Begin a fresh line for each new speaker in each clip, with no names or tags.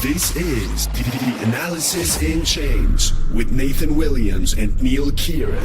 This is the Analysis in Chains with Nathan Williams and Neal Kieran.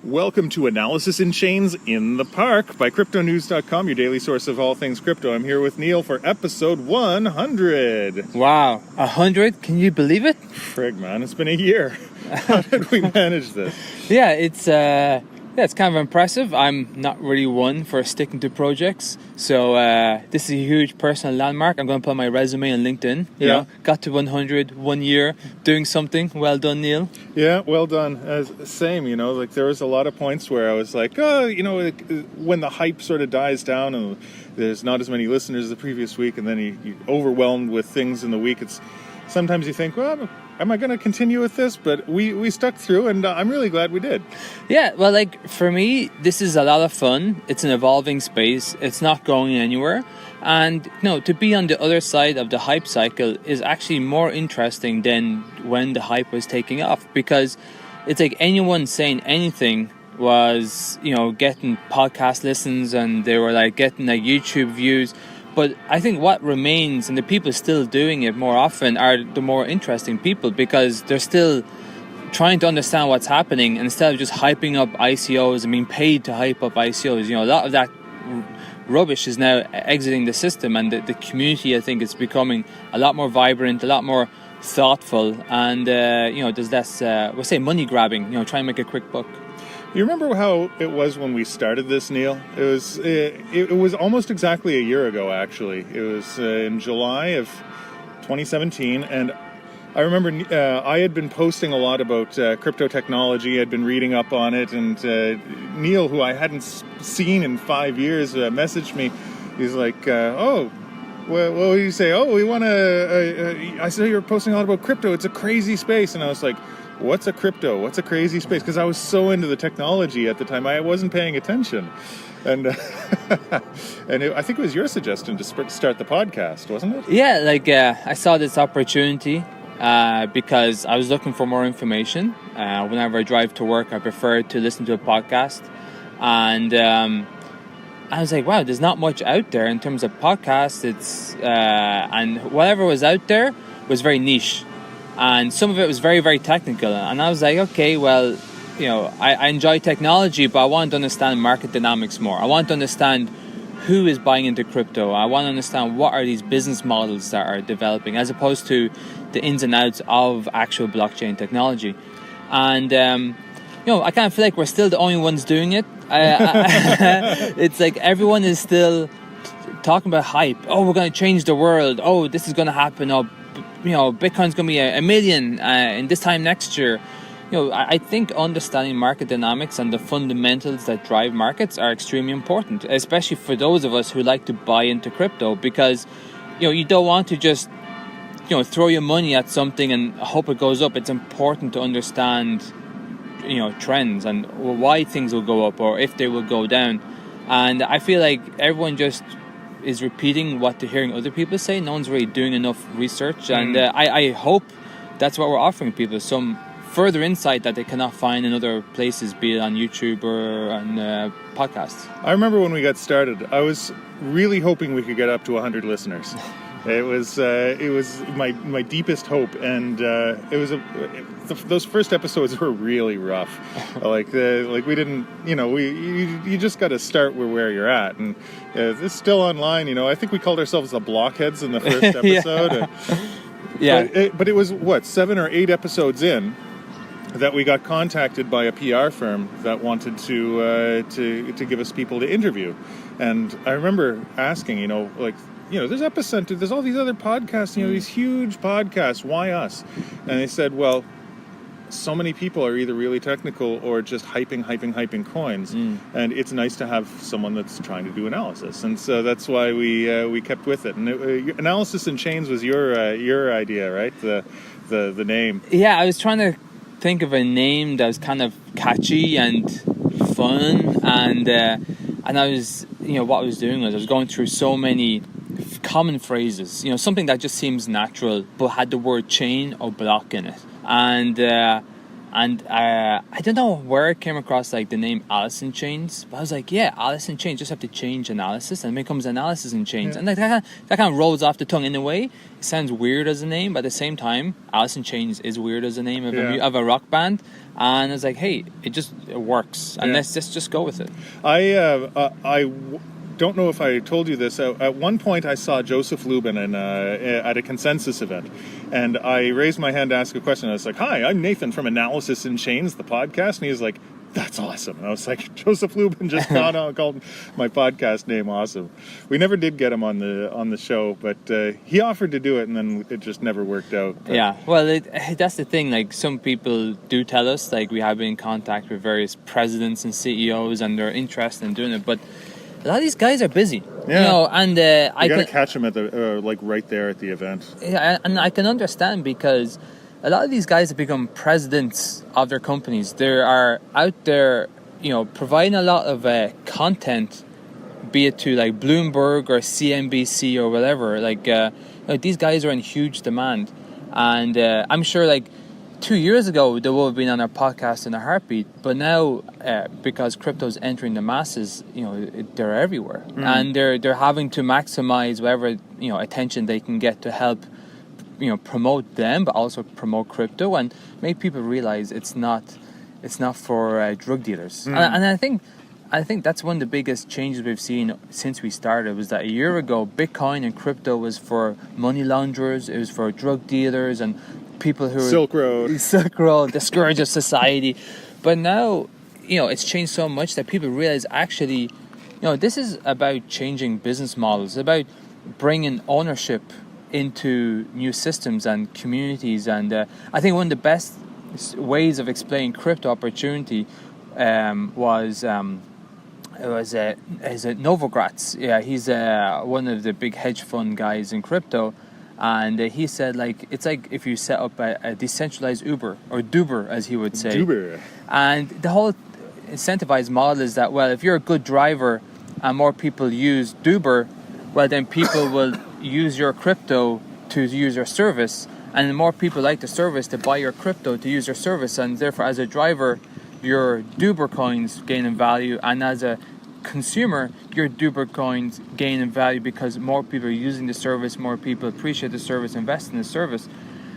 Welcome to Analysis in Chains in the Park by CryptoNews.com, your daily source of all things crypto. I'm here with Neal for episode 100.
Wow, 100? Can you believe it?
Frig, man, it's been a year. How did we manage this?
Yeah, it's kind of impressive. I'm not really one for sticking to projects, so this is a huge personal landmark. I'm going to put my resume on LinkedIn. You know, got to 100, 1 year, doing something. Well done, Neal.
Yeah, well done. Same, you know, like there was a lot of points where I was like, oh, you know, when the hype sort of dies down and there's not as many listeners as the previous week, and then you're overwhelmed with things in the week, sometimes you think, well, am I going to continue with this? But we stuck through, and I'm really glad we did.
Yeah, well, like, for me, this is a lot of fun. It's an evolving space. It's not going anywhere. And, to be on the other side of the hype cycle is actually more interesting than when the hype was taking off. Because it's like anyone saying anything was, getting podcast listens, and they were, like, getting, like, YouTube views. But I think what remains, and the people still doing it more often, are the more interesting people, because they're still trying to understand what's happening, and instead of just hyping up ICOs and being paid to hype up ICOs. A lot of that rubbish is now exiting the system, and the community, I think, is becoming a lot more vibrant, a lot more thoughtful, and there's less, we'll say, money grabbing. Try and make a quick buck.
You remember how it was when we started this, Neal? It was almost exactly a year ago, actually. It was in July of 2017, and I remember I had been posting a lot about crypto technology. I'd been reading up on it, and Neal, who I hadn't seen in 5 years, messaged me. He's like, what do you say? Oh, we want to... I saw you were posting a lot about crypto. It's a crazy space. And I was like, what's a crypto? What's a crazy space? Because I was so into the technology at the time, I wasn't paying attention. And I think it was your suggestion to start the podcast, wasn't it?
Yeah, I saw this opportunity because I was looking for more information. Whenever I drive to work, I prefer to listen to a podcast. And I was like, wow, there's not much out there in terms of podcasts. And whatever was out there was very niche. And some of it was very, very technical. And I was like, okay, well, I enjoy technology, but I want to understand market dynamics more. I want to understand who is buying into crypto. I want to understand what are these business models that are developing, as opposed to the ins and outs of actual blockchain technology. And, I kind of feel like we're still the only ones doing it. It's like everyone is still talking about hype. Oh, we're going to change the world. Oh, this is going to happen. Oh, Bitcoin's going to be a million in this time next year. I think understanding market dynamics and the fundamentals that drive markets are extremely important, especially for those of us who like to buy into crypto, because, you don't want to just, throw your money at something and hope it goes up. It's important to understand, trends and why things will go up or if they will go down. And I feel like everyone just is repeating what they're hearing other people say. No one's really doing enough research, and I hope that's what we're offering people, some further insight that they cannot find in other places, be it on YouTube or on podcasts.
I remember when we got started, I was really hoping we could get up to 100 listeners. It was my deepest hope, and those first episodes were really rough. like we didn't, you just got to start where you're at, and it's still online. I think we called ourselves the Blockheads in the first episode. But it was 7 or 8 episodes in that we got contacted by a PR firm that wanted to give us people to interview, and I remember asking, there's Epicenter, there's all these other podcasts, these huge podcasts, why us? And they said, well, so many people are either really technical or just hyping coins, and it's nice to have someone that's trying to do analysis, and so that's why we kept with it. And Analysis in Chains was your idea, right? The name.
Yeah, I was trying to think of a name that was kind of catchy and fun, and I was, what I was doing was I was going through so many common phrases, something that just seems natural, but had the word chain or block in it. And I don't know where I came across like the name Alice in Chains, but I was like, yeah, Alice in Chains, just have to change analysis and it becomes analysis in chains. And like that kind of rolls off the tongue. In a way, it sounds weird as a name, but at the same time, Alice in Chains is weird as a name of a rock band. And I was like, hey, it works, and let's just go with it.
I don't know if I told you this. At one point, I saw Joseph Lubin at a Consensus event, and I raised my hand to ask a question. I was like, "Hi, I'm Nathan from Analysis in Chains, the podcast," and he was like, "That's awesome." And I was like, Joseph Lubin just called my podcast name awesome. We never did get him on the show, but he offered to do it, and then it just never worked out. But.
Yeah, well, that's the thing. Like, some people do tell us, like, we have been in contact with various presidents and CEOs, and they're interested in doing it, but a lot of these guys are busy, and I
gotta catch them at the right there at the event.
Yeah, and I can understand, because a lot of these guys have become presidents of their companies. They are out there, providing a lot of content, be it to like Bloomberg or CNBC or whatever. Like these guys are in huge demand, and I'm sure like 2 years ago they would have been on our podcast in a heartbeat, but now because crypto's entering the masses, they're everywhere, and they're having to maximize whatever attention they can get to help promote them, but also promote crypto and make people realize it's not for drug dealers. And I think that's one of the biggest changes we've seen since we started, was that a year ago Bitcoin and crypto was for money launderers, it was for drug dealers and people who
Silk Road,
the scourge of society. But now, it's changed so much that people realize actually, this is about changing business models, about bringing ownership into new systems and communities. And I think one of the best ways of explaining crypto opportunity was Novogratz. Yeah, he's one of the big hedge fund guys in crypto. And he said, like, it's like if you set up a decentralized Uber, or Duber, as he would say.
Duber.
And the whole incentivized model is that, well, if you're a good driver and more people use Duber, well, then people will use your crypto to use your service. And the more people like the service, to buy your crypto to use your service. And therefore, as a driver, your Duber coins gain in value. And as a consumer, your Duber coins gain in value because more people are using the service, more people appreciate the service, invest in the service.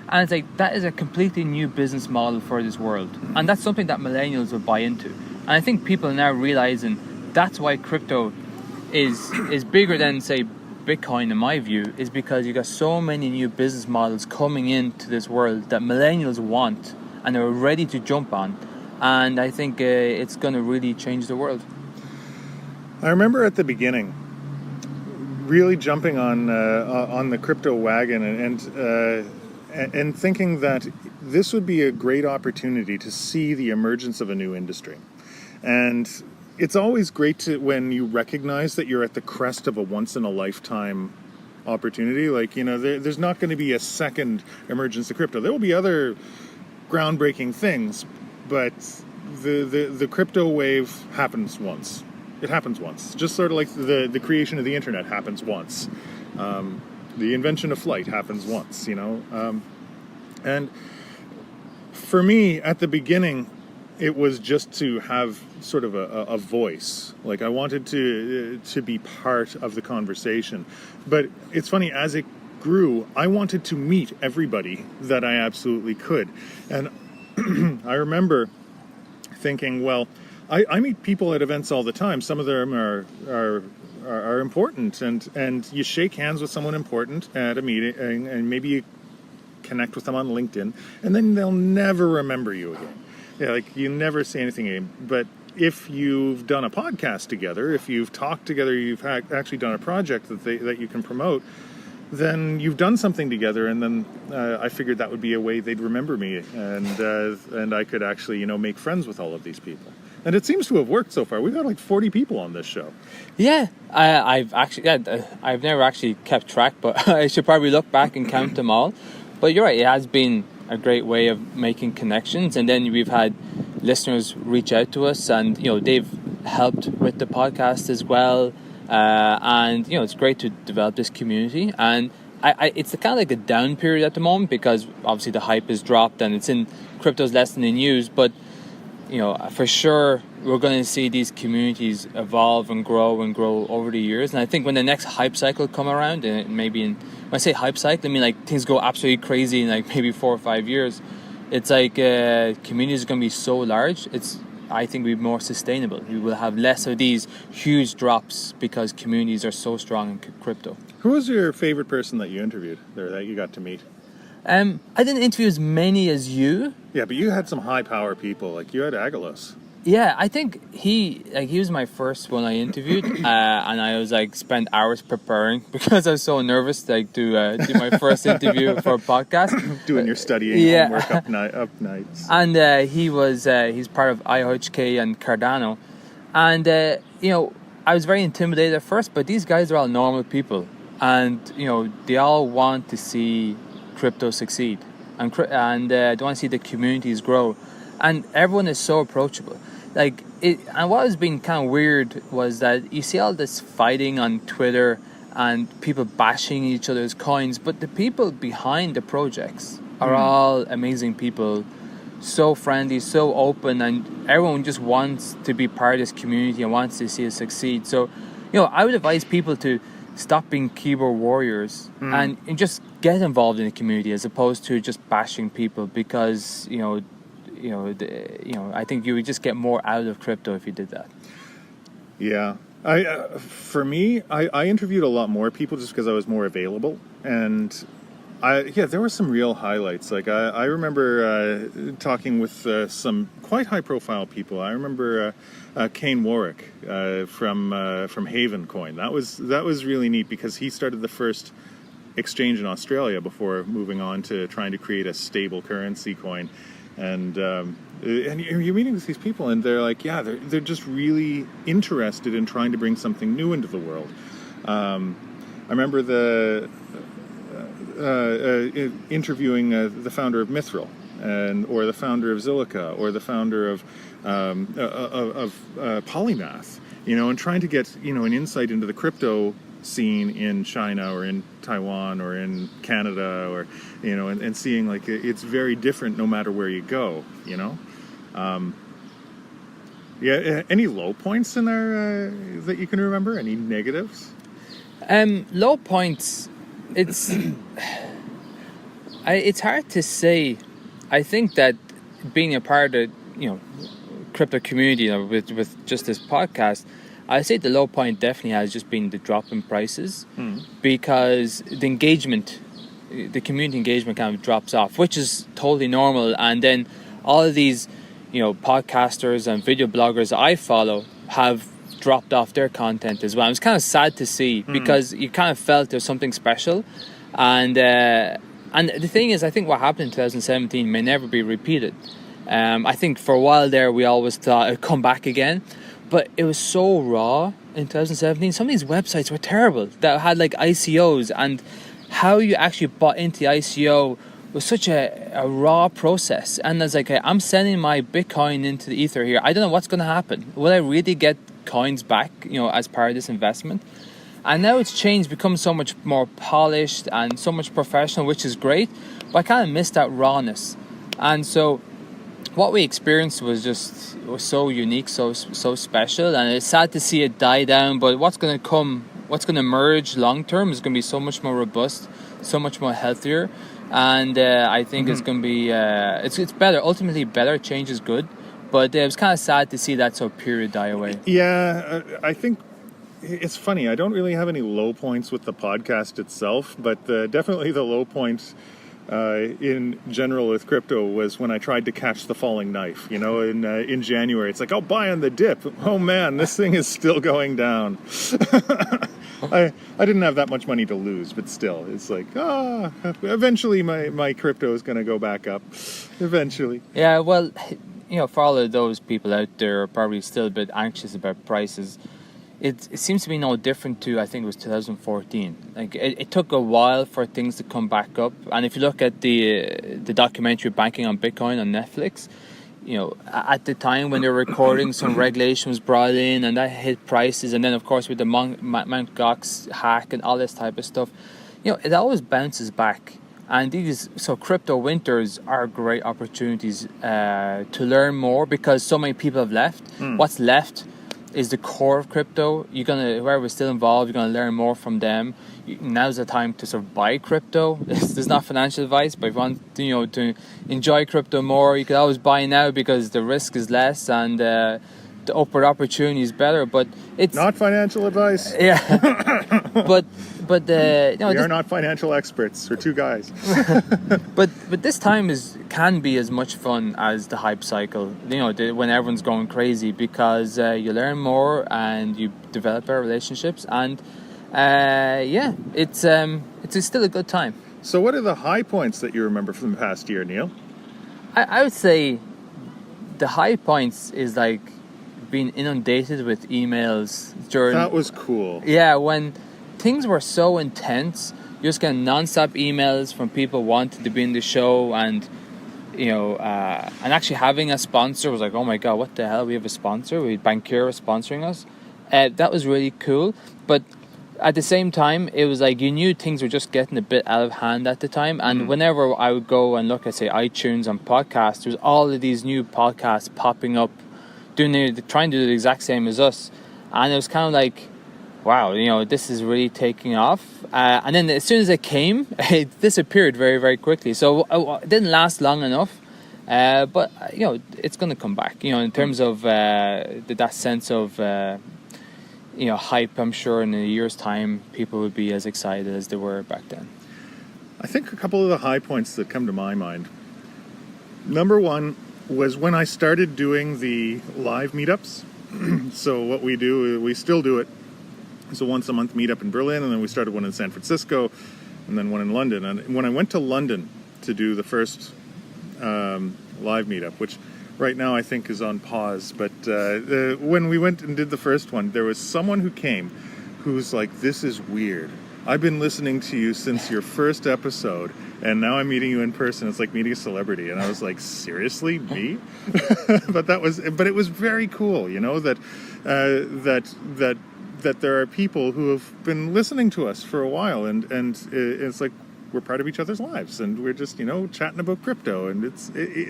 And it's like, that is a completely new business model for this world, and that's something that millennials will buy into. And I think people are now realizing that's why crypto is bigger than, say, Bitcoin, in my view, is because you got so many new business models coming into this world that millennials want and are ready to jump on. And I think it's going to really change the world.
I remember at the beginning really jumping on the crypto wagon and thinking that this would be a great opportunity to see the emergence of a new industry. And it's always great when you recognize that you're at the crest of a once-in-a-lifetime opportunity. Like, there's not going to be a second emergence of crypto. There will be other groundbreaking things, but the crypto wave happens once. It happens once. Just sort of like the creation of the internet happens once. The invention of flight happens once, And for me, at the beginning, it was just to have sort of a voice. Like, I wanted to be part of the conversation. But it's funny, as it grew, I wanted to meet everybody that I absolutely could. And I remember thinking, well, I meet people at events all the time. Some of them are important, and you shake hands with someone important at a meeting, and maybe you connect with them on LinkedIn, and then they'll never remember you again. Yeah, like, you never say anything again. But if you've done a podcast together, if you've talked together, you've actually done a project that you can promote, then you've done something together, and then I figured that would be a way they'd remember me, and I could actually, make friends with all of these people. And it seems to have worked so far. We've got like 40 people on this show.
Yeah, I've never actually kept track, but I should probably look back and count them all. But you're right, it has been a great way of making connections. And then we've had listeners reach out to us, and they've helped with the podcast as well. and it's great to develop this community. And it's kind of like a down period at the moment because obviously the hype is dropped and it's in crypto's less in the news. But for sure we're going to see these communities evolve and grow over the years. And I think when the next hype cycle come around, and maybe when I say hype cycle, I mean like things go absolutely crazy in like maybe 4 or 5 years. It's like communities are going to be so large. I think we'll be more sustainable. We will have less of these huge drops because communities are so strong in crypto.
Who was your favorite person that you interviewed there that you got to meet?
I didn't interview as many as you.
Yeah, but you had some high power people. Like you had Agalos.
Yeah, I think he was my first one I interviewed, and I was like spent hours preparing because I was so nervous to do my first interview for a podcast.
Doing your studying homework up nights.
And he's part of IOHK and Cardano, and I was very intimidated at first, but these guys are all normal people, and they all want to see crypto succeed, and they want to see the communities grow, and everyone is so approachable. And what has been kind of weird was that you see all this fighting on Twitter and people bashing each other's coins, but the people behind the projects are all amazing people, so friendly, so open, and everyone just wants to be part of this community and wants to see it succeed. So, I would advise people to stop being keyboard warriors and just get involved in the community as opposed to just bashing people because, I think you would just get more out of crypto if you did that.
Yeah. For me, I interviewed a lot more people just because I was more available. And there were some real highlights. Like I remember talking with some quite high profile people. I remember Kane Warwick from Haven Coin. That was really neat because he started the first exchange in Australia before moving on to trying to create a stable currency coin. And you're meeting with these people, and they're like, they're just really interested in trying to bring something new into the world. I remember interviewing the founder of Mithril, or the founder of Zilliqa, or the founder of Polymath, and trying to get an insight into the crypto scene in China or in Taiwan or in Canada, or and seeing like it's very different no matter where you go. Any low points in there that you can remember? Any negatives?
Low points. It's hard to say. I think that being a part of crypto community with just this podcast, I'd say the low point definitely has just been the drop in prices because the community engagement kind of drops off, which is totally normal. And then all of these, podcasters and video bloggers I follow have dropped off their content as well. It's kind of sad to see because you kind of felt there's something special. And the thing is, I think what happened in 2017 may never be repeated. I think for a while there, we always thought it'd come back again. But it was so raw in 2017. Some of these websites were terrible that had like ICOs, and how you actually bought into the ICO was such a raw process. And I was like, I'm sending my Bitcoin into the ether here. I don't know what's going to happen. Will I really get coins back, as part of this investment? And now it's changed, become so much more polished and so much professional, which is great. But I kind of missed that rawness. And so what we experienced was so unique, so special, and it's sad to see it die down. But what's going to emerge long term is going to be so much more robust, so much more healthier, and I think it's going to be it's better. Ultimately, better change is good, but it was kind of sad to see that sort of period die away.
Yeah, I think it's funny. I don't really have any low points with the podcast itself, but definitely the low points in general with crypto was when I tried to catch the falling knife, in January. It's like, I'll buy on the dip. Oh man, this thing is still going down. I didn't have that much money to lose, but still, it's like, eventually my crypto is going to go back up. Eventually.
Yeah, well, for all of those people out there who are probably still a bit anxious about prices, it seems to be no different to, I think it was 2014. Like it took a while for things to come back up. And if you look at the documentary Banking on Bitcoin on Netflix, at the time when they were recording, some regulation was brought in and that hit prices, and then of course with the Mt. Gox hack and all this type of stuff, it always bounces back. And so crypto winters are great opportunities to learn more, because so many people have left. What's left is the core of crypto. Whoever's still involved, you're gonna learn more from them. Now's the time to sort of buy crypto. This is not financial advice, but if you want to enjoy crypto more, you can always buy now, because the risk is less and the upward opportunity is better. But it's
not financial advice.
Yeah, but
we are not financial experts. We're two guys.
but this time can be as much fun as the hype cycle. When everyone's going crazy, because you learn more and you develop better relationships, and it's still a good time.
So, what are the high points that you remember from the past year, Neil?
I would say the high points is like being inundated with emails during.
That was cool.
Yeah, when things were so intense, you're just getting non-stop emails from people wanting to be in the show, and and actually having a sponsor was like, oh my god, what the hell? We have a sponsor. Bankir was sponsoring us. That was really cool, but at the same time, it was like you knew things were just getting a bit out of hand at the time. And whenever I would go and look at, say, iTunes and podcasts, there's all of these new podcasts popping up, trying to do the exact same as us, and it was kind of like, wow, this is really taking off. And then as soon as it came, it disappeared very, very quickly. So it didn't last long enough. But it's going to come back. In terms of that sense of hype, I'm sure in a year's time people would be as excited as they were back then.
I think a couple of the high points that come to my mind. Number one was when I started doing the live meetups. So what we do, we still do it. It's a once a month meetup in Berlin, and then we started one in San Francisco, and then one in London. And when I went to London to do the first live meetup, which right now I think is on pause, but when we went and did the first one, there was someone who came who's like, this is weird. I've been listening to you since your first episode, and now I'm meeting you in person. It's like meeting a celebrity. And I was like, seriously, me? but it was very cool, that there are people who have been listening to us for a while, and it's like we're part of each other's lives, and we're just chatting about crypto, and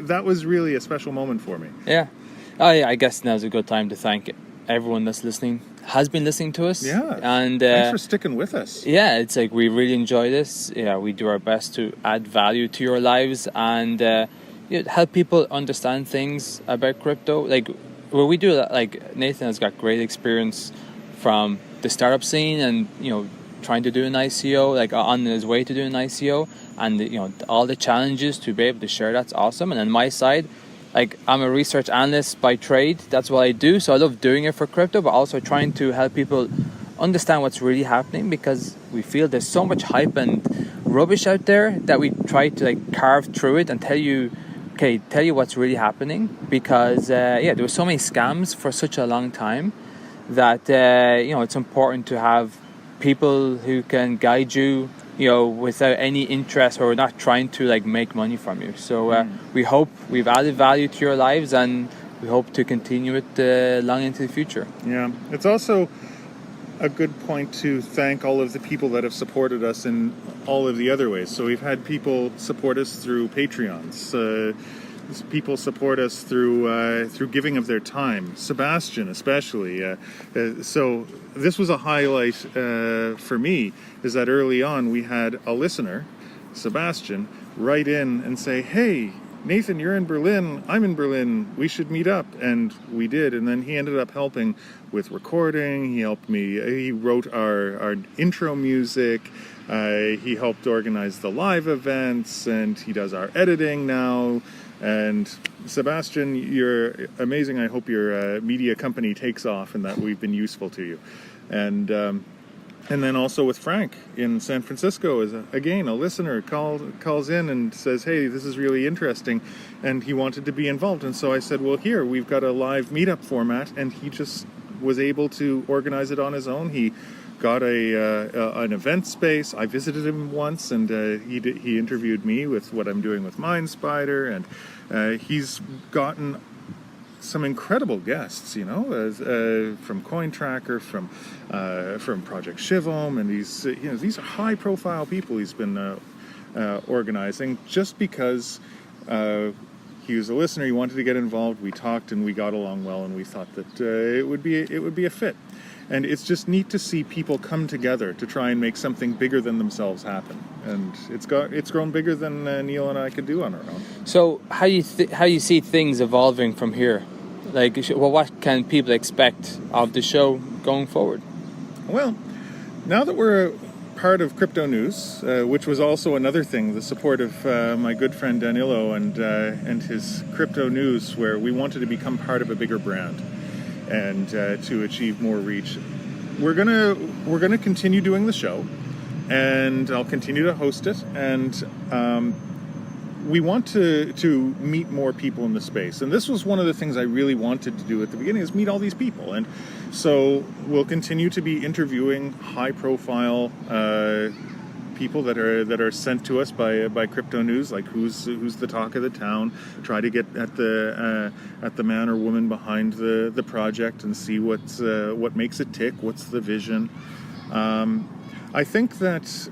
that was really a special moment for me.
Yeah. I guess now's a good time to thank everyone that's has been listening to us.
Yeah,
and
thanks for sticking with us.
Yeah, it's like we really enjoy this. Yeah, we do our best to add value to your lives and help people understand things about crypto. Like when we do that, like Nathan has got great experience from the startup scene, and trying to do an ICO, like on his way to doing an ICO, and all the challenges to be able to share. That's awesome. And on my side, like I'm a research analyst by trade. That's what I do. So I love doing it for crypto, but also trying to help people understand what's really happening, because we feel there's so much hype and rubbish out there that we try to like carve through it and tell you what's really happening. Because there were so many scams for such a long time that it's important to have people who can guide you, without any interest, or not trying to like make money from you. So we hope we've added value to your lives, and we hope to continue it long into the future.
Yeah, it's also a good point to thank all of the people that have supported us in all of the other ways. So we've had people support us through Patreons. People support us through giving of their time. Sebastian, especially. So this was a highlight for me, is that early on we had a listener, Sebastian, write in and say, "Hey, Nathan, you're in Berlin. I'm in Berlin. We should meet up." And we did. And then he ended up helping with recording. He helped me. He wrote our intro music. He helped organize the live events, and he does our editing now. And Sebastian, you're amazing. I hope your media company takes off and that we've been useful to you. And then also with Frank in San Francisco, is again a listener calls in and says, "Hey, this is really interesting," and he wanted to be involved. And so I said, "Well, here we've got a live meetup format," and he just was able to organize it on his own. He got an event space. I visited him once, and he interviewed me with what I'm doing with MindSpider, and he's gotten some incredible guests, from CoinTracker, from Project Shivom, and these are high-profile people he's been organizing just because he was a listener. He wanted to get involved. We talked and we got along well, and we thought that it would be a fit. And it's just neat to see people come together to try and make something bigger than themselves happen. And it's grown bigger than Neal and I could do on our own.
So how you see things evolving from here? Like, what can people expect of the show going forward?
Well, now that we're part of Crypto News, which was also another thing, the support of my good friend Danilo and his Crypto News, where we wanted to become part of a bigger brand and to achieve more reach. We're gonna continue doing the show, and I'll continue to host it, and we want to meet more people in the space. And this was one of the things I really wanted to do at the beginning, is meet all these people. And so we'll continue to be interviewing high-profile people that are sent to us by Crypto News, like who's the talk of the town. Try to get at the man or woman behind the project and see what makes it tick. What's the vision? I think that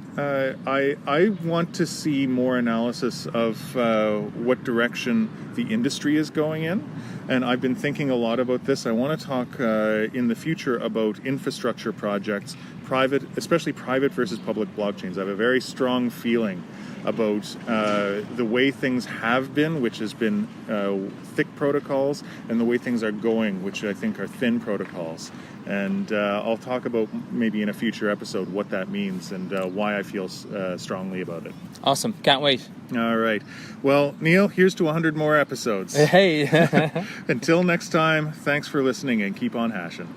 I want to see more analysis of what direction the industry is going in, and I've been thinking a lot about this. I want to talk in the future about infrastructure projects, especially private versus public blockchains. I have a very strong feeling about the way things have been, which has been thick protocols, and the way things are going, which I think are thin protocols. And I'll talk about maybe in a future episode what that means and why I feel strongly about it.
Awesome. Can't wait.
All right. Well, Neal, here's to 100 more episodes.
Hey.
Until next time, thanks for listening and keep on hashing.